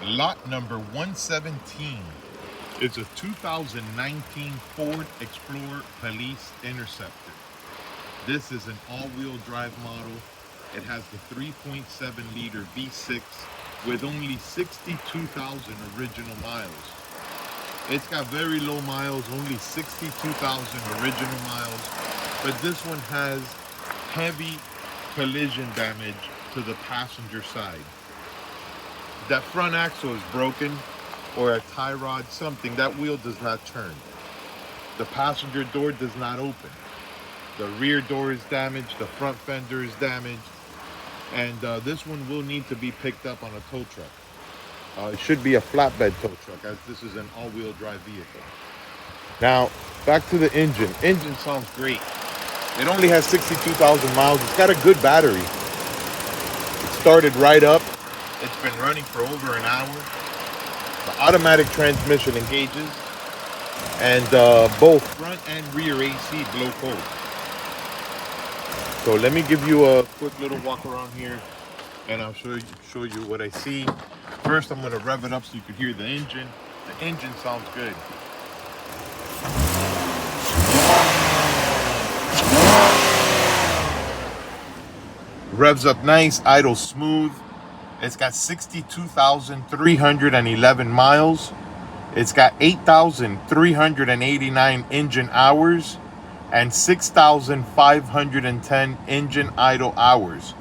Lot number 117 is a 2019 Ford Explorer Police Interceptor. This is an all-wheel drive model. It has the 3.7 liter V6 with only 62,000 original miles. It's got very low miles, only 62,000 original miles, but this one has heavy collision damage to the passenger side. That front axle is broken, or a tie rod, something. That wheel does not turn. The passenger door does not open. The rear door is damaged, the front fender is damaged, and this one will need to be picked up on a tow truck. It should be a flatbed tow truck, as this is an all-wheel drive vehicle. Now, back to the engine. Engine sounds great. It only has 62,000 miles. It's got a good battery. It started right up. It's been running for over an hour. The automatic transmission engages, and both front and rear AC blow cold. So let me give you a quick little walk around here, and I'll show you what I see. First, I'm going to rev it up so you can hear the engine. The engine sounds good. Revs up nice, idles smooth. It's got 62,311 miles. It's got 8,389 engine hours and 6,510 engine idle hours.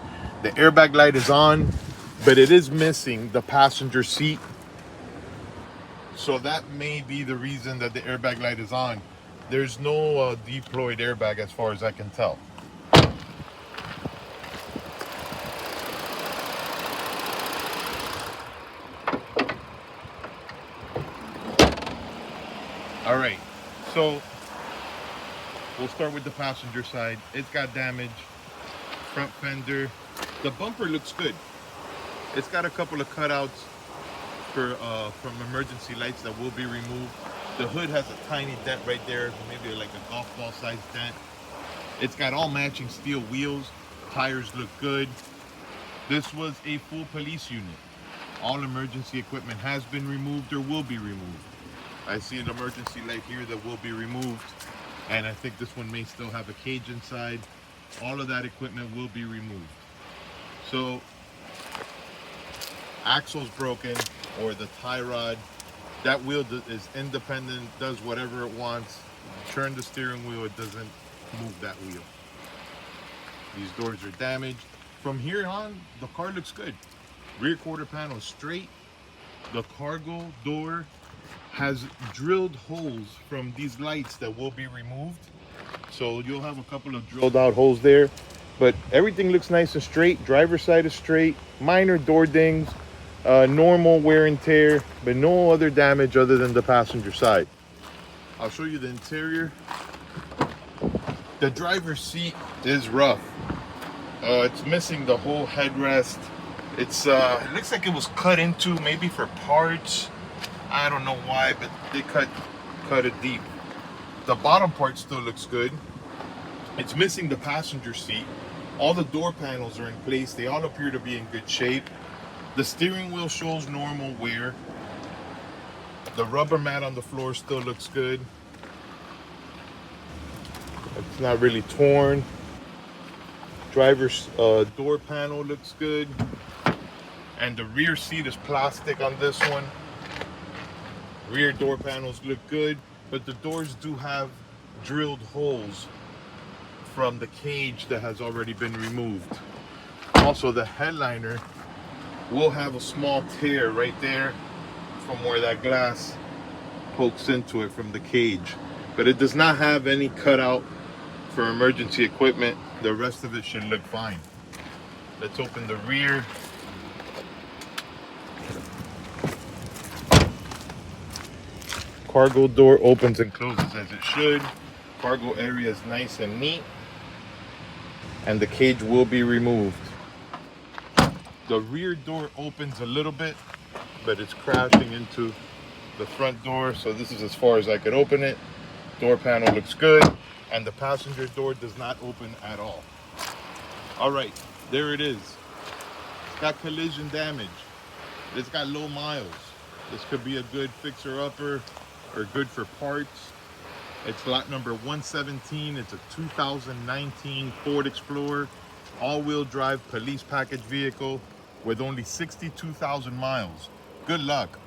The airbag light is on, but it is missing the passenger seat. So that may be the reason that the airbag light is on. There's no deployed airbag as far as I can tell. All right, so we'll start with the passenger side. It's got damage. Front fender. The bumper looks good. It's got a couple of cutouts from emergency lights that will be removed. The hood has a tiny dent right there, maybe like a golf ball sized dent. It's got all matching steel wheels. Tires look good. This was a full police unit. All emergency equipment has been removed or will be removed. I see an emergency light here that will be removed, and I think this one may still have a cage inside. All of that equipment will be removed. So, axle's broken, or the tie rod. That wheel is independent, does whatever it wants. Turn the steering wheel, it doesn't move that wheel. These doors are damaged. From here on, the car looks good. Rear quarter panel is straight. The cargo door has drilled holes from these lights that will be removed. So you'll have a couple of drilled out holes there, but everything looks nice and straight. Driver's side is straight. Minor door dings, normal wear and tear, but no other damage other than the passenger side. I'll show you the interior. The driver's seat is rough. It's missing the whole headrest. It looks like it was cut into, maybe for parts. I don't know why, but they cut it deep. The bottom part still looks good. It's missing the passenger seat. All the door panels are in place. They all appear to be in good shape. The steering wheel shows normal wear. The rubber mat on the floor still looks good. It's not really torn. Driver's door panel looks good. And the rear seat is plastic on this one. Rear door panels look good, but the doors do have drilled holes from the cage that has already been removed. Also, the headliner will have a small tear right there from where that glass pokes into it from the cage, but it does not have any cutout for emergency equipment. The rest of it should look fine. Let's open the rear. Cargo door opens and closes as it should. Cargo area is nice and neat, and the cage will be removed. The rear door opens a little bit, but it's crashing into the front door, so this is as far as I could open it. Door panel looks good, and the passenger door does not open at all. All right, there it is. It's got collision damage. It's got low miles. This could be a good fixer-upper or good for parts. It's lot number 117. It's a 2019 Ford Explorer, all-wheel drive police package vehicle with only 62,000 miles. Good luck.